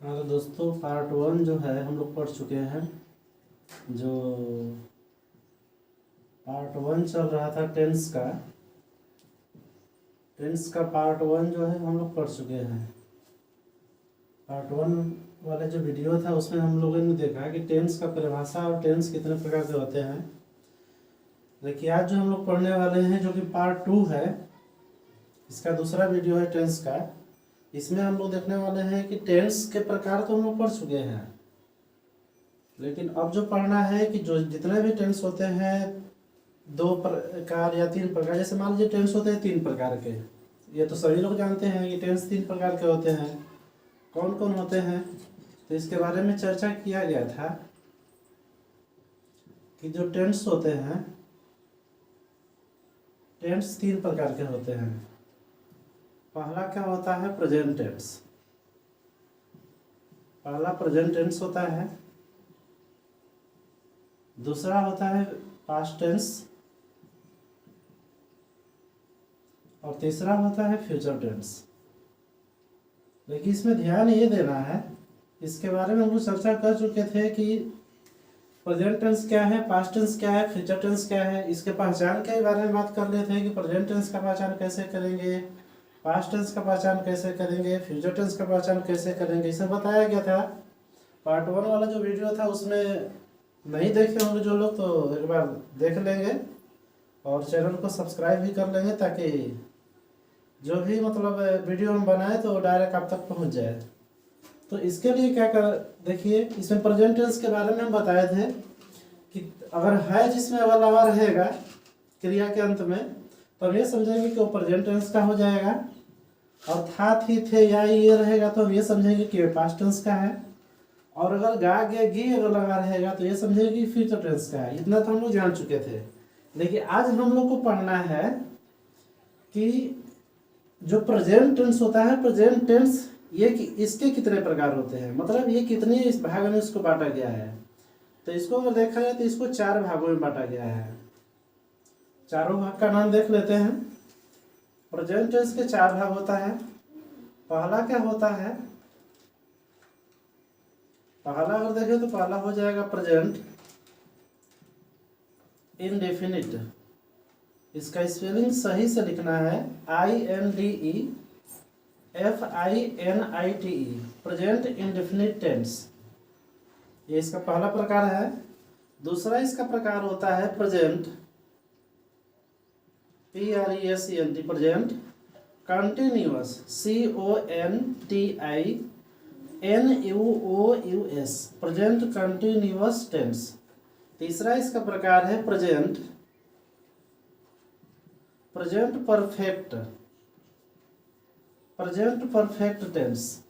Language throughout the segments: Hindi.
हाँ तो दोस्तों, पार्ट 1 जो है हम लोग पढ़ चुके हैं। जो पार्ट 1 चल रहा था टेंस का पार्ट 1 जो है हम लोग पढ़ चुके हैं। पार्ट 1 वाला जो वीडियो था उसमें हम लोगों ने देखा कि टेंस का परिभाषा और टेंस कितने प्रकार के होते हैं। देखिए, आज जो हम लोग पढ़ने वाले हैं जो कि पार्ट 2 है, इसका दूसरा वीडियो है टेंस का। इसमें हम लोग देखने वाले हैं कि टेंस के प्रकार तो हम लोग पढ़ चुके हैं, लेकिन अब जो पढ़ना है कि जो जितने भी टेंस होते हैं 2 प्रकार या 3 प्रकार, जैसे मान लीजिए टेंस होते हैं 3 प्रकार के। ये तो सभी लोग जानते हैं कि टेंस 3 प्रकार के होते हैं। कौन कौन होते हैं, तो इसके बारे में चर्चा किया गया था कि जो टेंस होते हैं, टेंस 3 प्रकार के होते हैं। पहला क्या होता है, प्रेजेंट टेंस। पहला प्रेजेंट टेंस होता है। दूसरा होता है पास्ट टेंस, और तीसरा होता है फ्यूचर टेंस। लेकिन इसमें ध्यान ये देना है, इसके बारे में हम लोग चर्चा कर चुके थे कि प्रेजेंट टेंस क्या है, पास्ट टेंस क्या है, फ्यूचर टेंस क्या है। इसके पहचान के बारे में बात कर रहे थे कि प्रेजेंट टेंस का पहचान कैसे करेंगे, पास्ट टेंस का पहचान कैसे करेंगे, फ्यूचर टेंस का पहचान कैसे करेंगे, इसे बताया गया था। पार्ट 1 वाला जो वीडियो था उसमें नहीं देखे होंगे जो लोग, तो एक बार देख लेंगे और चैनल को सब्सक्राइब भी कर लेंगे, ताकि जो भी मतलब वीडियो हम बनाए तो डायरेक्ट आप तक पहुंच जाए। तो इसके लिए क्या कर, देखिए इसमें प्रेजेंट टेंस के बारे में हम बताए थे कि अगर है जिसमें अगला रहेगा क्रिया के अंत में, तो हम ये समझेंगे कि वो प्रेजेंट टेंस का हो जाएगा। और था, थी, थे या ये रहेगा तो हम ये समझेंगे कि पास्ट टेंस का है। और अगर गा, गे, गी अगर लगा रहेगा तो ये समझेंगे कि फ्यूचर टेंस का है। इतना तो हम लोग जान चुके थे। लेकिन आज हम लोग को पढ़ना है कि जो प्रेजेंट टेंस होता है, प्रेजेंट टेंस ये इसके कितने प्रकार होते हैं, मतलब ये कितने इस भाग में इसको बांटा गया है। तो इसको अगर देखा जाए तो इसको 4 भागों में बांटा गया है। चारों भाग का नाम देख लेते हैं। प्रेजेंट टेंस के 4 भाग होता है। पहला क्या होता है, पहला अगर देखें तो पहला हो जाएगा प्रेजेंट इंडेफिनिट। इसका स्पेलिंग सही से लिखना है INDEFINITE, प्रेजेंट इंडेफिनिट टेंस। ये इसका पहला प्रकार है। दूसरा इसका प्रकार होता है present PRESENT, present continuous CONTINUOUS, present continuous tense. तीसरा इसका प्रकार है प्रेजेंट परफेक्ट टेंस।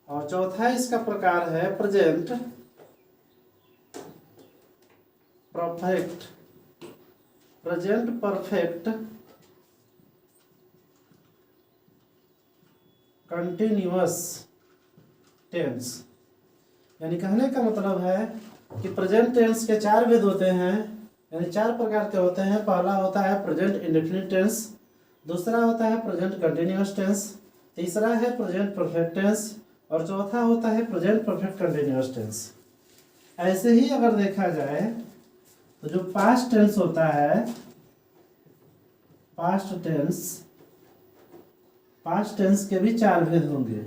और चौथा इसका प्रकार है प्रेजेंट परफेक्ट कंटिन्यूअस टेंस। यानी कहने का मतलब है कि प्रेजेंट टेंस के 4 भेद होते हैं, यानी 4 प्रकार के होते हैं। पहला होता है प्रेजेंट इंडेफिनिट टेंस, दूसरा होता है प्रेजेंट कंटिन्यूअस टेंस, तीसरा है प्रेजेंट परफेक्ट टेंस, और चौथा होता है प्रेजेंट परफेक्ट कंटिन्यूअस टेंस। ऐसे ही अगर देखा जाए तो जो पास्ट टेंस होता है, पास्ट टेंस के भी 4 भेद होंगे।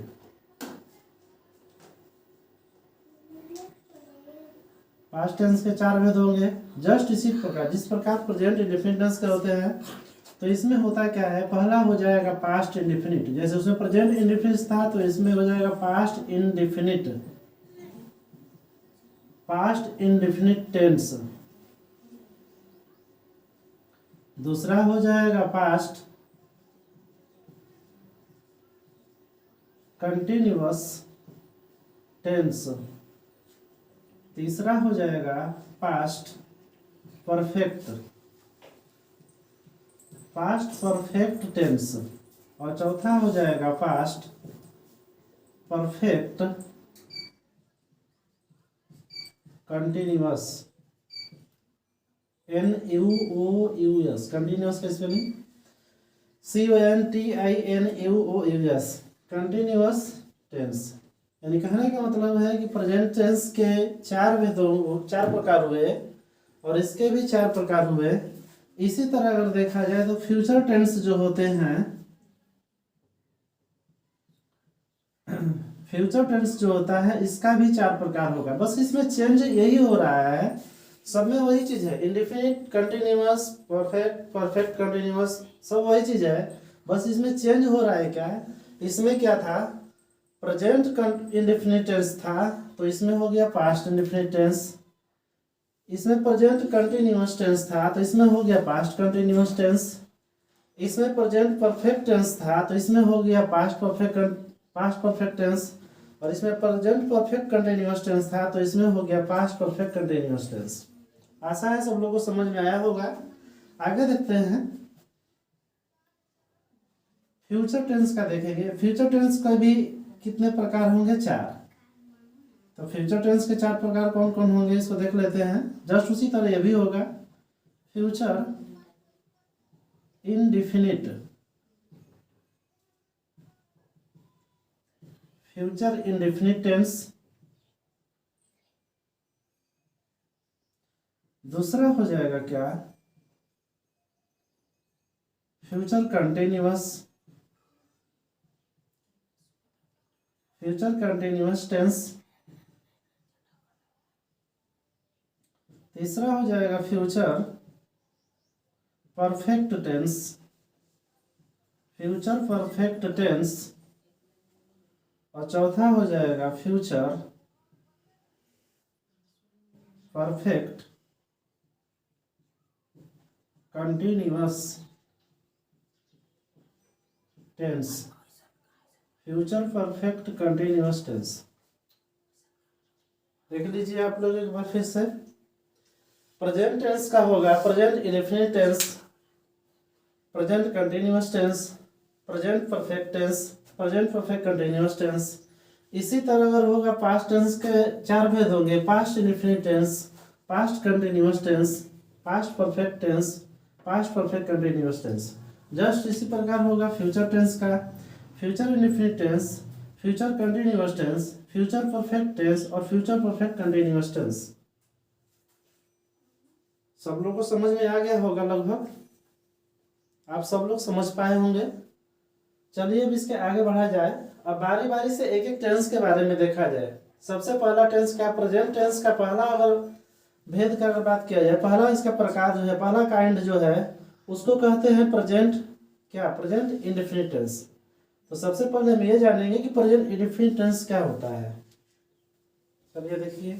पास्ट टेंस के 4 भेद होंगे, जस्ट इसी प्रकार जिस प्रकार प्रेजेंट इंडेफिनिट टेंस के होते हैं। तो इसमें होता क्या है, पहला हो जाएगा पास्ट इंडेफिनिट। जैसे उसमें प्रेजेंट इंडेफिनिट था तो इसमें हो जाएगा पास्ट इंडेफिनिट टेंस। दूसरा हो जाएगा पास्ट कंटिन्यूअस टेंस। तीसरा हो जाएगा पास्ट परफेक्ट टेंस, और चौथा हो जाएगा past perfect continuous NUOUS, continuous का स्पेलिंग CONTINUOUS, कंटिन्यूअस टेंस। यानी कहने का मतलब है कि प्रेजेंट टेंस के चार प्रकार हुए और इसके भी चार प्रकार हुए। इसी तरह अगर देखा जाए तो फ्यूचर टेंस जो होते हैं, फ्यूचर टेंस जो होता है इसका भी चार प्रकार होगा, बस इसमें चेंज यही हो रहा है। सब में वही चीज है, indefinite, continuous, perfect, perfect continuous, सब वही चीज है। बस इसमें चेंज हो रहा है क्या, इसमें क्या था, प्रेजेंट इंडेफिनिट टेंस था तो इसमें हो गया पास्ट इंडेफिनिट टेंस। इसमें प्रेजेंट कंटिन्यूअस टेंस था तो इसमें हो गया पास्ट कंटिन्यूअस टेंस। इसमें प्रेजेंट परफेक्ट टेंस था तो इसमें हो गया पास्ट परफेक्ट टेंस। और इसमें प्रेजेंट परफेक्ट कंटिन्यूअस टेंस था तो इसमें हो गया पास्ट परफेक्ट कंटिन्यूअस टेंस। आशा है सब लोगों को समझ में आया होगा। आगे देखते हैं, फ्यूचर टेंस का देखेंगे। फ्यूचर टेंस का भी कितने प्रकार होंगे, चार। तो फ्यूचर टेंस के चार प्रकार कौन कौन होंगे इसको देख लेते हैं। जस्ट उसी तरह यह भी होगा, future indefinite, future indefinite tense. दूसरा हो जाएगा क्या, future continuous, future continuous tense. तीसरा हो जाएगा future perfect tense, future perfect tense. और चौथा हो जाएगा future perfect continuous tense, future perfect continuous tense. देख लीजिए आप लोग एक बार फिर से। प्रेजेंट टेंस का होगा present indefinite tense, present continuous tense, present perfect tense, present perfect continuous tense. इसी तरह अगर होगा पास्ट टेंस के चार भेद होंगे, past indefinite tense, past continuous tense, past perfect tense, past perfect continuous tense. Just इसी प्रकार होगा फ्यूचर टेंस का, future indefinite tense, future continuous tense, future perfect tense और फ्यूचर परफेक्ट कंटिन्यूअस टेंस। सब लोग को समझ में आ गया होगा लगभग, आप सब लोग समझ पाए होंगे। चलिए अब इसके आगे बढ़ा जाए। अब बारी बारी से एक एक टेंस के बारे में देखा जाए। सबसे पहला टेंस क्या, प्रेजेंट टेंस का पहला अगर भेद का अगर बात किया जाए, पहला इसका प्रकार जो है, पहला काइंड जो है उसको कहते हैं प्रेजेंट क्या, प्रेजेंट इंडेफिनिट टेंस। तो सबसे पहले हम ये जानेंगे कि प्रेजेंट इंडेफिनिट टेंस क्या होता है। चलिए देखिए,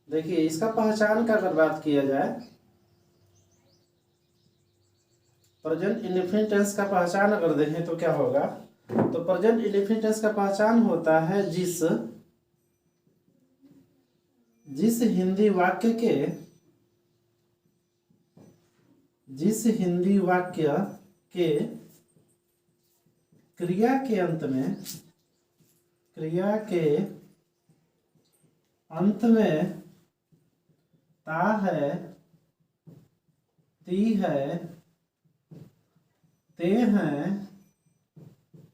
देखिए इसका पहचान का अगर बात किया जाए, प्रेजेंट इंडेफिनिट टेंस का पहचान अगर देखें तो क्या होगा, तो प्रेजेंट इंडेफिनिट टेंस का पहचान होता है जिस हिंदी वाक्य के क्रिया के अंत में ता है, ती है, ते हैं,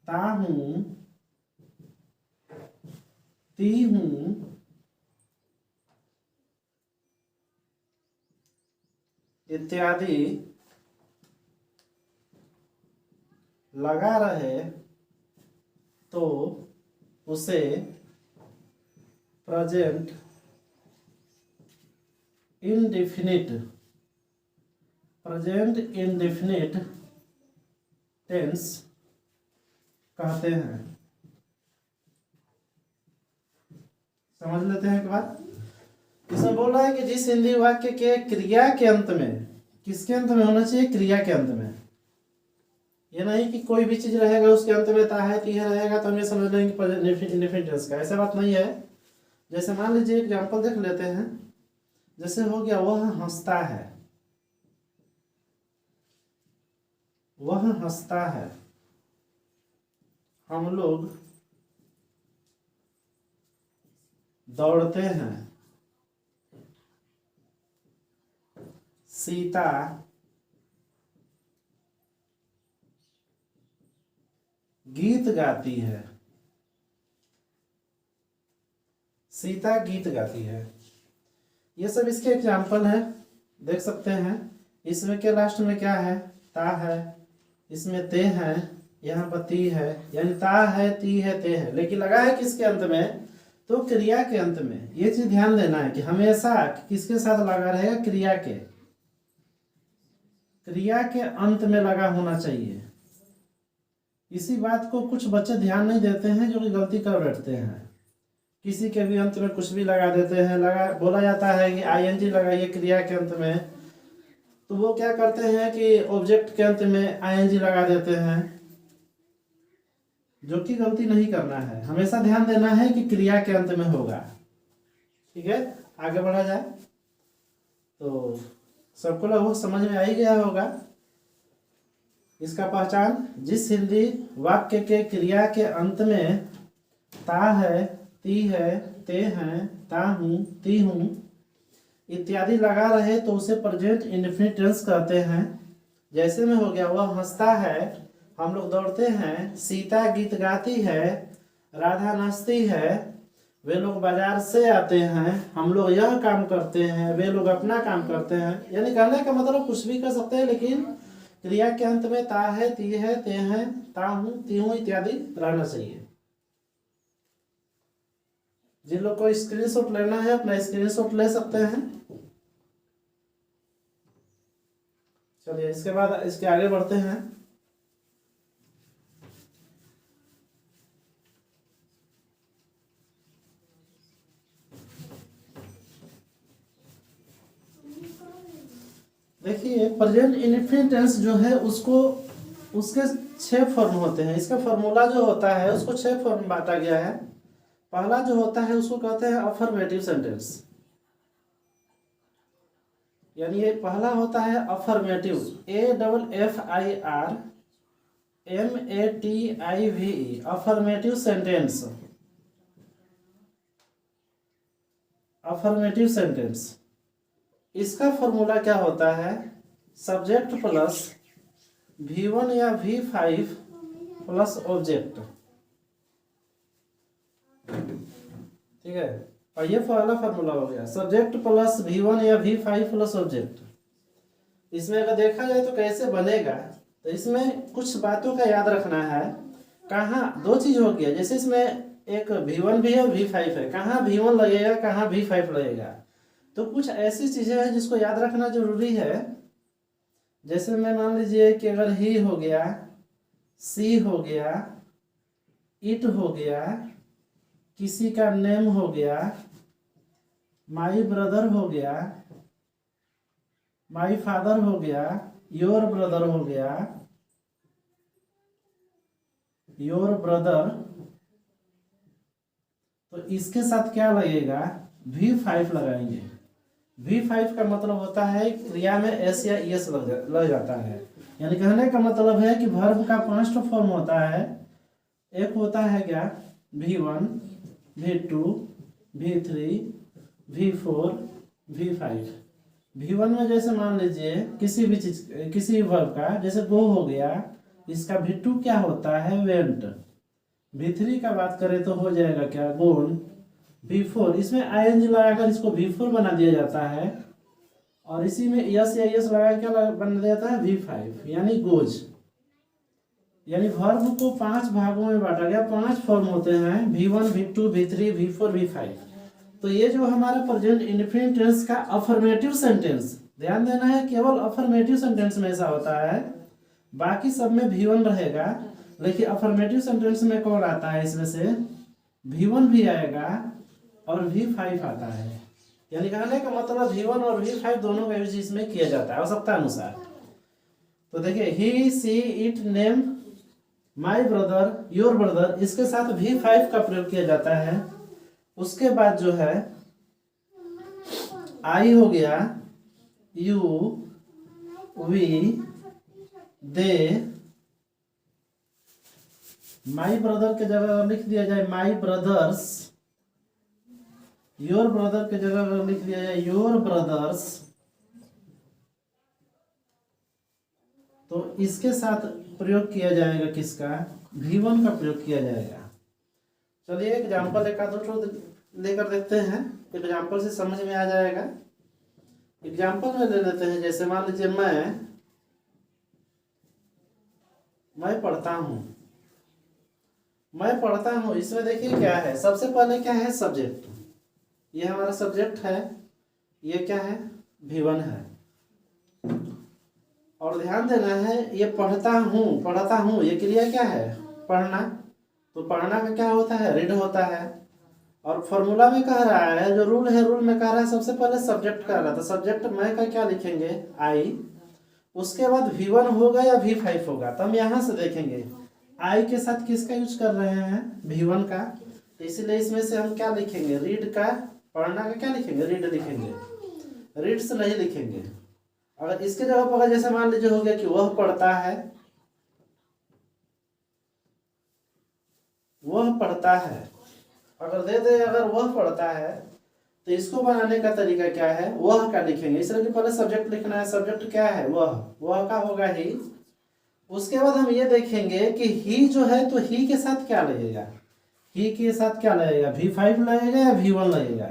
ताहूं, ती हूं इत्यादि लगा रहे तो उसे प्रेजेंट इंडेफिनिट टेंस कहते हैं। समझ लेते हैं एक बात। इसमें बोल रहा है कि जिस हिंदी वाक्य के क्रिया के अंत में, किसके अंत में होना चाहिए, क्रिया के अंत में। ये नहीं कि कोई भी चीज रहेगा उसके अंत में ता है ती है रहेगा तो हम ये समझ लेंगे प्रेजेंट इंडेफिनिट टेंस का, ऐसा बात नहीं है। जैसे मान लीजिए एग्जांपल देख लेते हैं। जैसे हो गया वह हंसता है, वह हंसता है, हम लोग दौड़ते हैं, सीता गीत गाती है, सीता गीत गाती है। ये सब इसके एग्जाम्पल है, देख सकते हैं। इसमें के लास्ट में क्या है, ता है, इसमें ते है, यहाँ पर ती है, यानी ता है, ती है, ते है, लेकिन लगा है किसके अंत में, तो क्रिया के अंत में। ये चीज ध्यान देना है कि हमेशा किसके साथ लगा रहेगा, क्रिया के, क्रिया के अंत में लगा होना चाहिए। इसी बात को कुछ बच्चे ध्यान नहीं देते हैं, जो कि गलती कर बैठते हैं। किसी के भी अंत में कुछ भी लगा देते हैं, बोला जाता है कि आईएनजी लगाइए क्रिया के अंत में, तो वो क्या करते हैं कि ऑब्जेक्ट के अंत में आईएनजी लगा देते हैं, जो कि गलती नहीं करना है। हमेशा ध्यान देना है कि क्रिया के अंत में होगा। ठीक है, आगे बढ़ा जाए। तो सबको लगभग समझ में आ ही गया होगा। इसका पहचान, जिस हिंदी वाक्य के क्रिया के अंत में ता है, ती है, ते हैं, ता हूँ, ती हूँ इत्यादि लगा रहे तो उसे प्रेजेंट इंडेफिनिट टेंस कहते हैं। जैसे में हो गया वह हंसता है, हम लोग दौड़ते हैं, सीता गीत गाती है, राधा नाचती है, वे लोग बाजार से आते हैं, हम लोग यह काम करते हैं, वे लोग अपना काम करते हैं। यानी कहने का मतलब कुछ भी कर सकते हैं, लेकिन क्रिया के अंत में ता है, ती है, ते हैं, ता हूँ, ती हूँ इत्यादि रहना चाहिए। जिन लोग को स्क्रीनशॉट लेना है अपना स्क्रीनशॉट ले सकते हैं। चलिए इसके बाद इसके आगे बढ़ते हैं। देखिए प्रेजेंट इंडेफिनिट टेंस जो है उसको, उसके 6 फॉर्म होते हैं। इसका फॉर्मूला जो होता है उसको 6 फॉर्म बांटा गया है। पहला जो होता है उसको कहते हैं अफर्मेटिव सेंटेंस, यानी ये पहला होता है affirmative, AFFIRMATIVE, affirmative sentence. Affirmative sentence इसका फॉर्मूला क्या होता है, सब्जेक्ट प्लस V1 या V5 प्लस ऑब्जेक्ट। ठीक है, और ये पहला फॉर्मूला हो गया, सब्जेक्ट प्लस V1 या V5 प्लस ऑब्जेक्ट। इसमें अगर देखा जाए तो कैसे बनेगा, तो इसमें कुछ बातों का याद रखना है। कहाँ दो चीज हो गया, जैसे इसमें एक V1 भी है और V5 है, कहाँ V1 लगेगा कहाँ V5 लगेगा, तो कुछ ऐसी चीजें हैं जिसको याद रखना जरूरी है। जैसे मैं मान लीजिए कि अगर ही हो गया, सी हो गया, इट हो गया, किसी का नेम हो गया, माई ब्रदर हो गया, माई फादर हो गया, योर ब्रदर हो गया, योर ब्रदर, तो इसके साथ क्या लगेगा, V5 लगाएंगे। V5 का मतलब होता है क्रिया में एस या एस लग जाता है। यानी कहने का मतलब है कि वर्ब का 5 फॉर्म होता है। एक होता है क्या, V1, V2, V3, V4, V5। V1 में जैसे मान लीजिए किसी भी चीज, किसी वर्ब का, जैसे गो हो गया, इसका V2 क्या होता है, वेंट। V3 का बात करें तो हो जाएगा क्या, गोन। V4 इसमें ING लगाकर इसको V4 बना दिया जाता है, और इसी में यस या यस लगा क्या बन जाता है, V5 यानी गोज। यानी वर्ब को 5 भागों में बांटा गया, 5 फॉर्म होते हैं, V1, V2, V3, V4, V5। तो ये जो हमारा प्रेजेंट इंडेफिनिट टेंस का अफर्मेटिव सेंटेंस, ध्यान देना है केवल अफर्मेटिव सेंटेंस में ऐसा होता है, बाकी सब में V1 रहेगा, लेकिन अफर्मेटिव सेंटेंस में कौन आता है, इसमें से V1 भी आएगा और V5 आता है। यानी कहने का मतलब V1 और V5 दोनों का यूज इसमें किया जाता है आवश्यकता अनुसार। तो देखिए he, she, it, name, my brother, your brother, इसके साथ V5 का प्रयोग किया जाता है। उसके बाद जो है आई हो गया, you, we, they. My brother के जगह अगर लिख दिया जाए माई ब्रदर्स, योर ब्रदर के जगह अगर लिख दिया जाए योर ब्रदर्स, तो इसके साथ प्रयोग किया जाएगा किसका, V1 का प्रयोग किया जाएगा। चलिए एग्जाम्पल एक आध लेकर देखते हैं, एग्जाम्पल से समझ में आ जाएगा। एग्जाम्पल में ले लेते हैं, जैसे मान लीजिए मैं पढ़ता हूँ, मैं पढ़ता हूँ। इसमें देखिए क्या है, सबसे पहले क्या है, सब्जेक्ट। ये हमारा सब्जेक्ट है, ये क्या है, V1 है। और ध्यान देना है, ये पढ़ता हूँ, ये क्रिया क्या है, पढ़ना। तो पढ़ना का क्या होता है, रीड होता है। और फॉर्मूला में कह रहा है, जो रूल है, रूल में कह रहा है सबसे पहले सब्जेक्ट कह रहा था, सब्जेक्ट मैं का क्या लिखेंगे, आई। उसके बाद V1 होगा या V5 होगा, तो हम यहाँ से देखेंगे आई के साथ किसका यूज कर रहे हैं, V1 का। तो इसीलिए इसमें से हम क्या लिखेंगे, रीड का, पढ़ना का क्या लिखेंगे, रीड लिखेंगे, रीड्स नहीं लिखेंगे। अगर इसके जगह पर जैसे मान लीजिए हो गया कि वह पढ़ता है, वह पढ़ता है, अगर दे दे अगर वह पढ़ता है, तो इसको बनाने का तरीका क्या है, वह का लिखेंगे। इसलिए कि पहले सब्जेक्ट लिखना है, सब्जेक्ट क्या है, वह का होगा ही। उसके बाद हम ये देखेंगे कि ही जो है, तो ही के साथ क्या लगेगा, ही के साथ क्या लगेगा, V5 लगेगा या V1 लगेगा।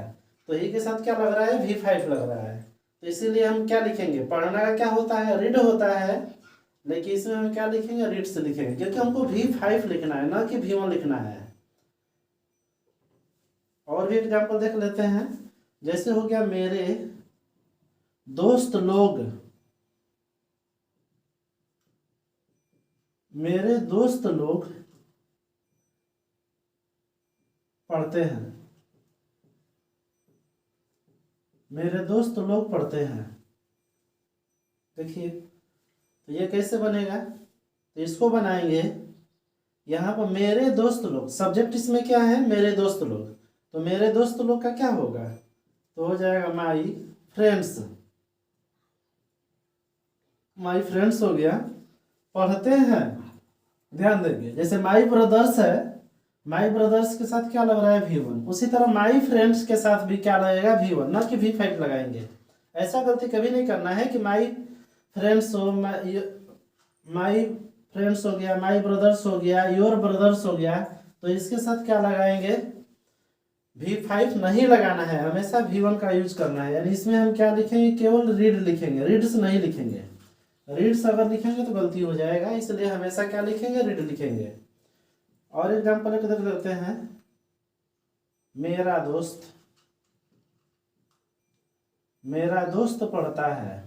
तो ही के साथ क्या लग रहा है, V5 लग रहा है। तो इसीलिए हम क्या लिखेंगे, पढ़ना का क्या होता है, रीड होता है, लेकिन इसमें हम क्या लिखेंगे, रीड से लिखेंगे, क्योंकि हमको V5 लिखना है, ना कि V1 लिखना है। और भी एग्जाम्पल देख लेते हैं, जैसे हो गया मेरे दोस्त लोग, मेरे दोस्त लोग पढ़ते हैं, मेरे दोस्त लोग पढ़ते हैं। देखिए तो ये कैसे बनेगा, तो इसको बनाएंगे, यहाँ पर मेरे दोस्त लोग, सब्जेक्ट इसमें क्या है, मेरे दोस्त लोग। तो मेरे दोस्त लोग का क्या होगा, तो हो जाएगा माई फ्रेंड्स, माई फ्रेंड्स हो गया, पढ़ते हैं। ध्यान देंगे, जैसे माई ब्रदर्स है, माई ब्रदर्स के साथ क्या लग रहा है, V1। उसी तरह माई फ्रेंड्स के साथ भी क्या लगेगा, V1, ना कि V5 लगाएंगे। ऐसा गलती कभी नहीं करना है कि माई फ्रेंड्स हो, माई फ्रेंड्स हो गया, माई ब्रदर्स हो गया, योर ब्रदर्स हो गया, तो इसके साथ क्या लगाएंगे, V5 नहीं लगाना है, हमेशा V1 का यूज करना है। यानी इसमें हम क्या लिखेंगे, केवल रीड लिखेंगे, रीड्स नहीं लिखेंगे। रीड्स अगर लिखेंगे तो गलती हो जाएगा, इसलिए हमेशा क्या लिखेंगे, रीड लिखेंगे। और एग्जाम्पल एक देख लेते हैं, मेरा दोस्त, मेरा दोस्त पढ़ता है।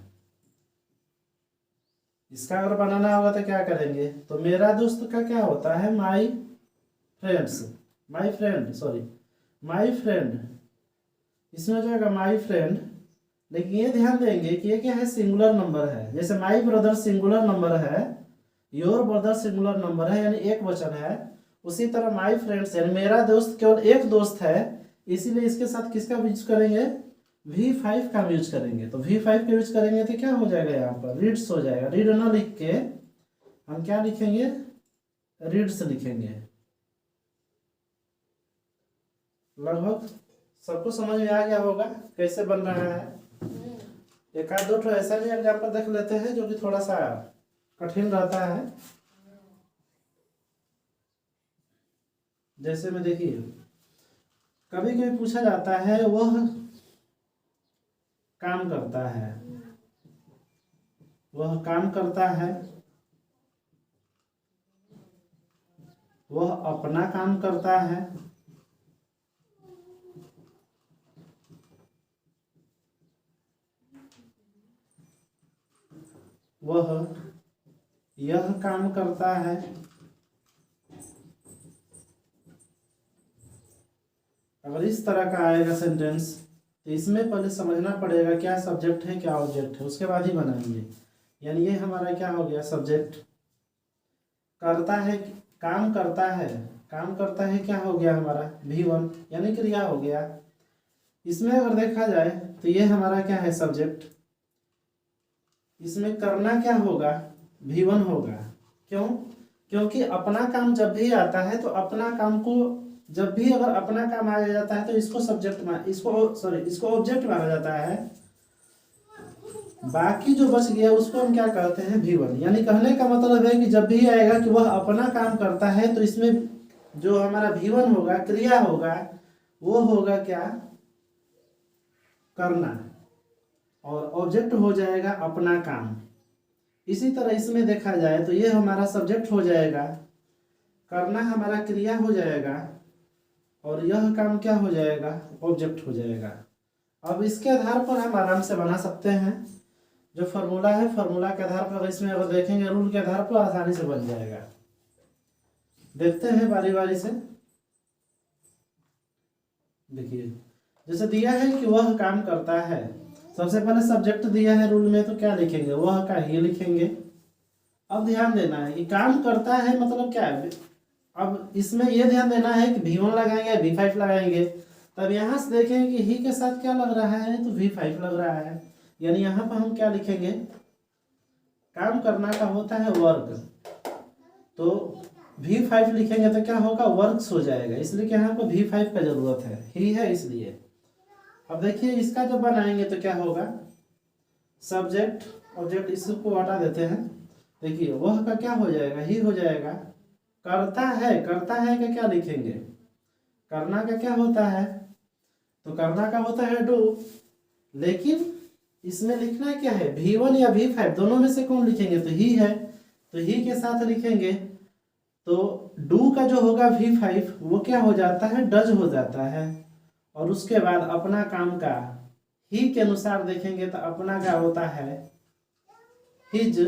इसका अगर बनाना होगा तो क्या करेंगे, तो मेरा दोस्त का क्या होता है, my friends, my friend, sorry my friend, इसमें हो जाएगा माई फ्रेंड। लेकिन ये ध्यान देंगे कि ये क्या है, सिंगुलर नंबर है। जैसे माई ब्रदर सिंगुलर नंबर है, योर ब्रदर सिंगुलर नंबर है, यानी एक वचन है। उसी तरह माई फ्रेंड्स यानी मेरा दोस्त केवल एक दोस्त है, इसीलिए इसके साथ किसका यूज करेंगे, V5 का यूज करेंगे। तो V5 का यूज करेंगे तो क्या हो जाएगा, यहाँ पर रीड्स हो जाएगा। रीड ना लिख के हम क्या लिखेंगे, रीड्स लिखेंगे। लगभग सबको समझ में आ गया होगा कैसे बन रहा है। एक आध दो ऐसा भी एग्जाम्पल देख लेते हैं जो कि थोड़ा सा कठिन रहता है। जैसे में देखिए, कभी कभी पूछा जाता है, वह काम करता है, वह काम करता है, वह अपना काम करता है, वह यह काम करता है। अगर इस तरह का आएगा सेंटेंस, तो इसमें पहले समझना पड़ेगा क्या सब्जेक्ट है क्या ऑब्जेक्ट है, उसके बाद ही बनाएंगे। यानी ये हमारा क्या हो गया, सब्जेक्ट। करता है, काम करता है, काम करता है क्या हो गया हमारा, V1 यानी क्रिया हो गया। इसमें अगर देखा जाए तो ये हमारा क्या है सब्जेक्ट। इसमें करना क्या होगा, V1 होगा। क्यों? क्योंकि अपना काम जब भी आता है तो अपना काम को, जब भी अगर अपना काम आ जाता है तो इसको इसको ऑब्जेक्ट माना जाता है। बाकी जो बच गया उसको हम क्या कहते हैं, V1। यानी कहने का मतलब है कि जब भी आएगा कि वह अपना काम करता है तो इसमें जो हमारा V1 होगा, क्रिया होगा, वो होगा क्या, करना, और ऑब्जेक्ट हो जाएगा अपना काम। इसी तरह इसमें देखा जाए तो ये हमारा सब्जेक्ट हो जाएगा, करना हमारा क्रिया हो जाएगा, और यह काम क्या हो जाएगा, ऑब्जेक्ट हो जाएगा। अब इसके आधार पर हम आराम से बना सकते हैं। जो फार्मूला है, फार्मूला के आधार पर इसमें अगर देखेंगे रूल के आधार पर आसानी से बन जाएगा। देखते हैं बारी बारी से। देखिए जैसे दिया है कि वह काम करता है, सबसे पहले सब्जेक्ट दिया है रूल में तो क्या लिखेंगे, वह का ही लिखेंगे। अब ध्यान देना है कि काम करता है मतलब क्या है। अब इसमें यह ध्यान देना है कि V1 लगाएंगे, V5 लगाएंगे, तब यहाँ से देखेंगे कि ही के साथ क्या लग रहा है, तो V5 लग रहा है। यानी यहाँ पर हम क्या लिखेंगे, काम करना का होता है वर्क, तो V5 लिखेंगे तो क्या होगा, वर्क्स हो जाएगा। इसलिए कि यहाँ पर V5 का जरूरत है, ही है इसलिए। अब देखिए इसका जब बनाएंगे तो क्या होगा, सब्जेक्ट ऑब्जेक्ट, इसको हटा देते हैं। देखिए वह का क्या हो जाएगा, ही हो जाएगा। करता है, करता है का क्या लिखेंगे, करना का क्या होता है, तो करना का होता है डू। लेकिन इसमें लिखना क्या है, V1 या V5 दोनों में से कौन लिखेंगे, तो ही है, तो ही के साथ लिखेंगे। तो डू का जो होगा V5 वो क्या हो जाता है, डज हो जाता है। और उसके बाद अपना काम का ही के अनुसार देखेंगे तो अपना का होता है हिज,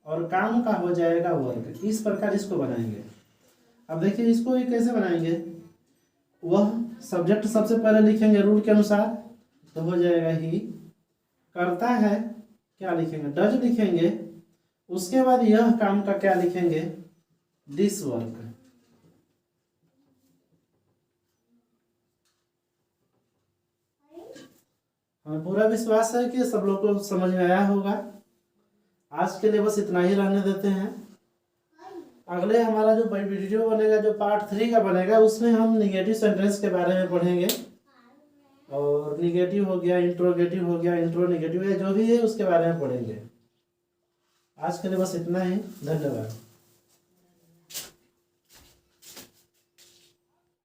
और काम का हो जाएगा वर्क। इस प्रकार इसको बनाएंगे। अब देखिए इसको ये कैसे बनाएंगे, वह सब्जेक्ट सबसे पहले लिखेंगे रूल के अनुसार, तो हो जाएगा ही। करता है क्या लिखेंगे, डज लिखेंगे। उसके बाद यह काम का क्या लिखेंगे, दिस वर्क। हमें पूरा विश्वास है कि सब लोग को समझ में आया होगा। आज के लिए बस इतना ही रहने देते हैं। अगले हमारा जो वीडियो बनेगा, जो पार्ट 3 का बनेगा, उसमें हम निगेटिव सेंटेंस के बारे में पढ़ेंगे। और निगेटिव हो गया, इंट्रोगेटिव हो गया, इंट्रो निगेटिव है, जो भी है उसके बारे में पढ़ेंगे। आज के लिए बस इतना ही, धन्यवाद।